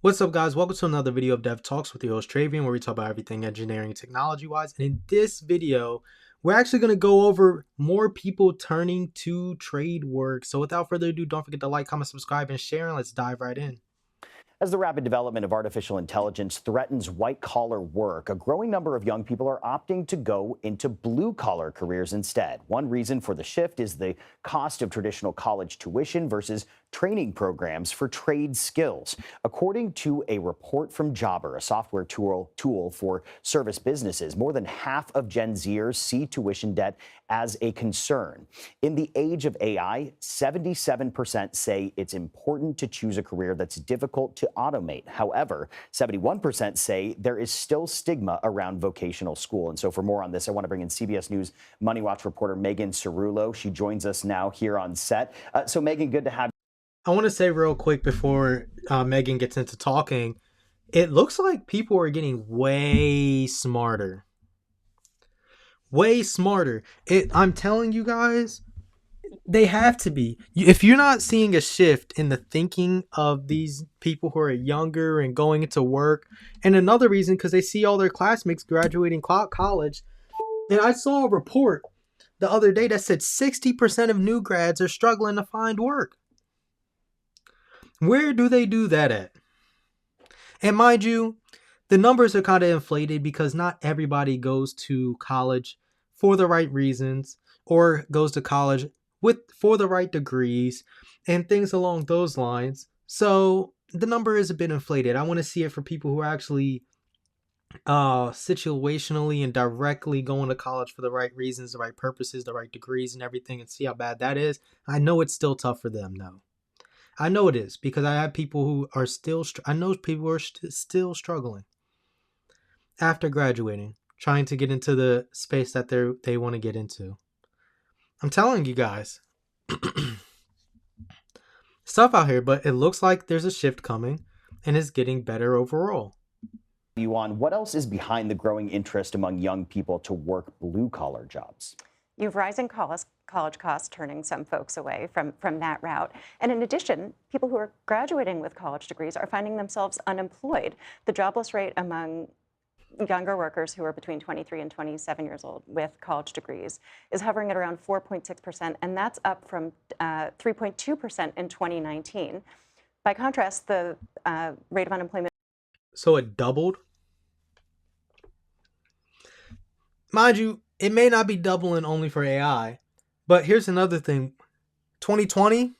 What's up, guys? Welcome to another video of DevTalks with your host Travian, where we talk about everything engineering and technology wise. And in this video, we're actually going to go over more people turning to trade work. So without further ado, don't forget to like, comment, subscribe, and share, and let's dive right in. As the rapid development of artificial intelligence threatens white-collar work, a growing number of young people are opting to go into blue-collar careers instead. One reason for the shift is the cost of traditional college tuition versus training programs for trade skills. According to a report from Jobber, a software tool for service businesses, more than half of Gen Zers see tuition debt as a concern. In the age of AI, 77% say it's important to choose a career that's difficult to automate. However, 71% say there is still stigma around vocational school. And so for more on this, I want to bring in CBS News Money Watch reporter Megan Cerullo. She joins us now here on set. So Megan, good to have you. I want to say real quick before Megan gets into talking, it looks like people are getting way smarter. Way smarter. I'm telling you guys, they have to be. If you're not seeing a shift in the thinking of these people who are younger and going into work, and another reason because they see all their classmates graduating college, and I saw a report the other day that said 60% of new grads are struggling to find work. Where do they do that at? And mind you, the numbers are kind of inflated because not everybody goes to college for the right reasons or goes to college for the right degrees and things along those lines. So the number is a bit inflated. I want to see it for people who are actually situationally and directly going to college for the right reasons, the right purposes, the right degrees and everything, and see how bad that is. I know it's still tough for them though. I know it is because I have people who are still, I know people who are still struggling after graduating, trying to get into the space that they want to get into. I'm telling you guys, stuff out here, but it looks like there's a shift coming and it's getting better overall. You on what else is behind the growing interest among young people to work blue-collar jobs? You have rising college costs turning some folks away from that route. And in addition, people who are graduating with college degrees are finding themselves unemployed. The jobless rate among younger workers who are between 23 and 27 years old with college degrees is hovering at around 4.6%, and that's up from 3.2% in 2019. By contrast, the rate of unemployment. So it doubled. Mind you, it may not be doubling only for AI, but here's another thing. 2020,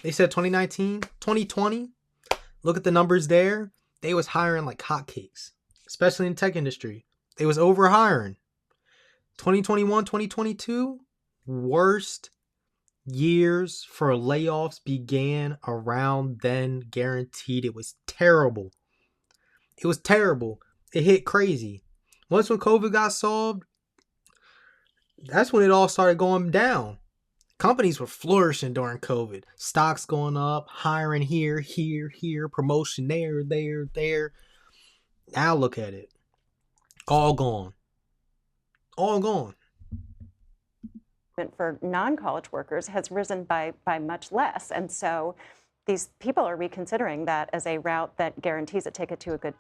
they said 2019, 2020, look at the numbers there. They was hiring like hotcakes, especially in the tech industry. They was over hiring. 2021, 2022, worst years for layoffs began around then, guaranteed. It was terrible. It was terrible. It hit crazy. Once when COVID got solved, that's when it all started going down. Companies were flourishing during COVID. Stocks going up, hiring here, promotion there. Now look at it. All gone. All gone. For non-college workers has risen by much less. And so these people are reconsidering that as a route that guarantees a ticket to a good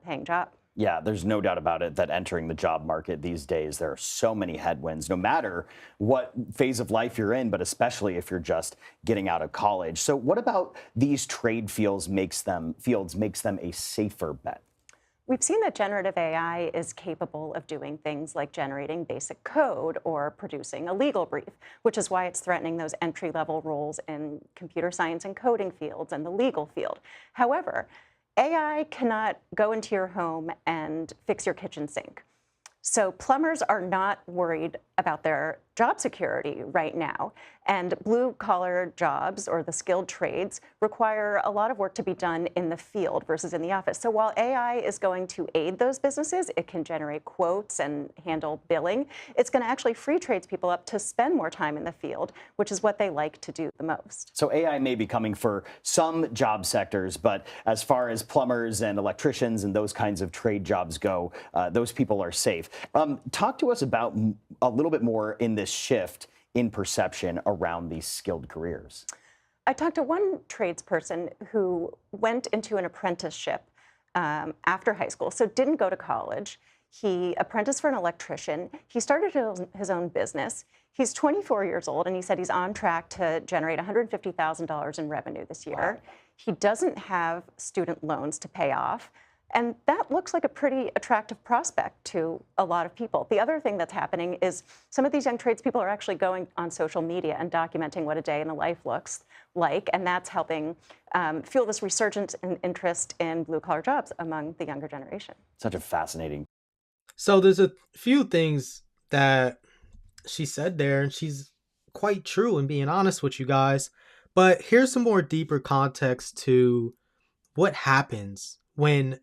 paying job. Yeah, there's no doubt about it that entering the job market these days, there are so many headwinds, no matter what phase of life you're in, but especially if you're just getting out of college. So what about these trade fields makes them a safer bet? We've seen that generative AI is capable of doing things like generating basic code or producing a legal brief, which is why it's threatening those entry-level roles in computer science and coding fields and the legal field. However, AI cannot go into your home and fix your kitchen sink. So plumbers are not worried about their job security right now. And blue-collar jobs, or the skilled trades, require a lot of work to be done in the field versus in the office. So while AI is going to aid those businesses, it can generate quotes and handle billing, it's going to actually free tradespeople up to spend more time in the field, which is what they like to do the most. So AI may be coming for some job sectors, but as far as plumbers and electricians and those kinds of trade jobs go, those people are safe. Talk to us about a little bit more in this shift in perception around these skilled careers. I talked to one tradesperson who went into an apprenticeship after high school, so didn't go to college. He apprenticed for an electrician. He started his own business. He's 24 years old, and he said he's on track to generate $150,000 in revenue this year. Wow. He doesn't have student loans to pay off. And that looks like a pretty attractive prospect to a lot of people. The other thing that's happening is some of these young tradespeople are actually going on social media and documenting what a day in the life looks like, and that's helping fuel this resurgence in interest in blue-collar jobs among the younger generation. Such a fascinating. So there's a few things that she said there, and she's quite true in being honest with you guys. But here's some more deeper context to what happens when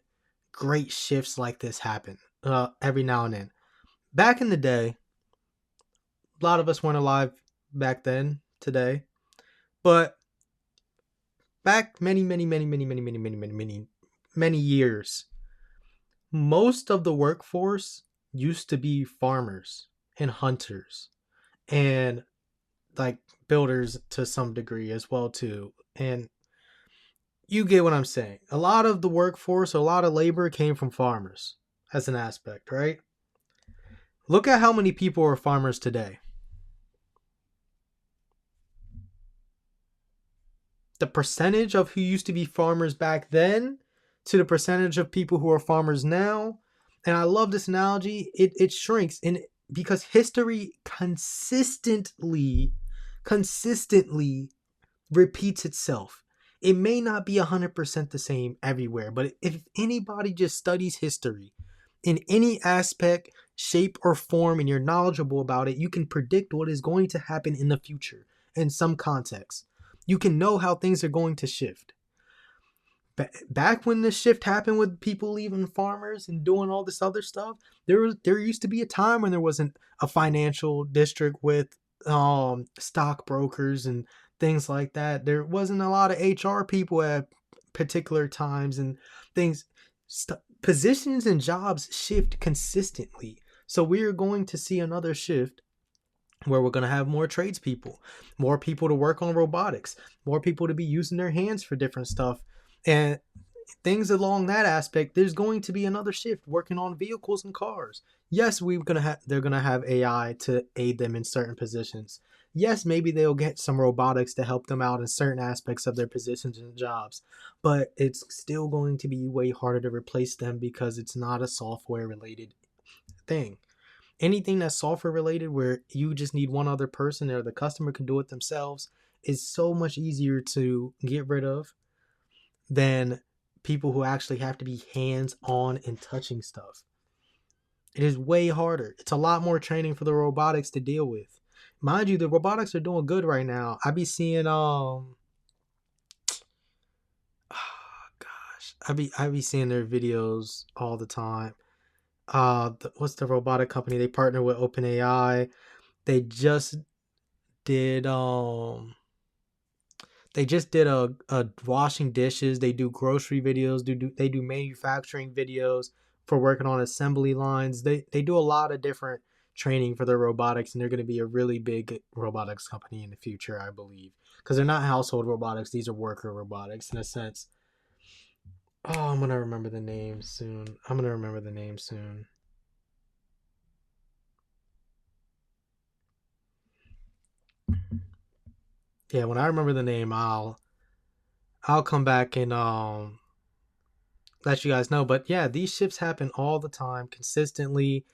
great shifts like this happen every now and then. Back in the day, a lot of us weren't alive back then, today, but back many years, most of the workforce used to be farmers and hunters and like builders to some degree as well too. And you get what I'm saying. A lot of the workforce, a lot of labor came from farmers as an aspect, right? Look at how many people are farmers today. The percentage of who used to be farmers back then to the percentage of people who are farmers now. And I love this analogy. It shrinks because history consistently repeats itself. It may not be 100% the same everywhere, but if anybody just studies history in any aspect, shape, or form, and you're knowledgeable about it, you can predict what is going to happen in the future in some context. You can know how things are going to shift. Back when the shift happened with people leaving farmers and doing all this other stuff, there used to be a time when there wasn't a financial district with stockbrokers and things like that. There wasn't a lot of HR people at particular times and things. Positions and jobs shift consistently. So we're going to see another shift where we're going to have more tradespeople, more people to work on robotics, more people to be using their hands for different stuff. And things along that aspect, there's going to be another shift working on vehicles and cars. Yes, they're going to have AI to aid them in certain positions. Yes, maybe they'll get some robotics to help them out in certain aspects of their positions and jobs, but it's still going to be way harder to replace them because it's not a software related thing. Anything that's software related where you just need one other person or the customer can do it themselves is so much easier to get rid of than people who actually have to be hands-on and touching stuff. It is way harder. It's a lot more training for the robotics to deal with. Mind you, the robotics are doing good right now. I be seeing I be seeing their videos all the time. What's the robotic company? They partner with OpenAI. They just did a washing dishes. They do grocery videos. They do manufacturing videos for working on assembly lines. They do a lot of different training for their robotics, and they're going to be a really big robotics company in the future, I believe, because they're not household robotics. These are worker robotics in a sense. Oh, I'm going to remember the name soon. Yeah, when I remember the name, I'll come back and let you guys know. But yeah, these shifts happen all the time, consistently,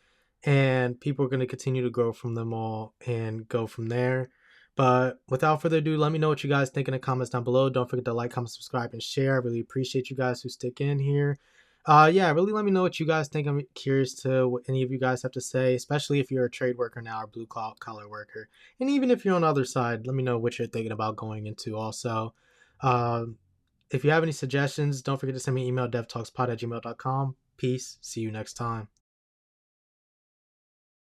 and people are going to continue to grow from them all and go from there. But without further ado, let me know what you guys think in the comments down below. Don't forget to like, comment, subscribe, and share. I really appreciate you guys who stick in here. Yeah, really let me know what you guys think. I'm curious to what any of you guys have to say, especially if you're a trade worker now or blue collar worker. And even if you're on the other side, let me know what you're thinking about going into also. If you have any suggestions, don't forget to send me an email, devtalkspod@gmail.com. Peace. See you next time.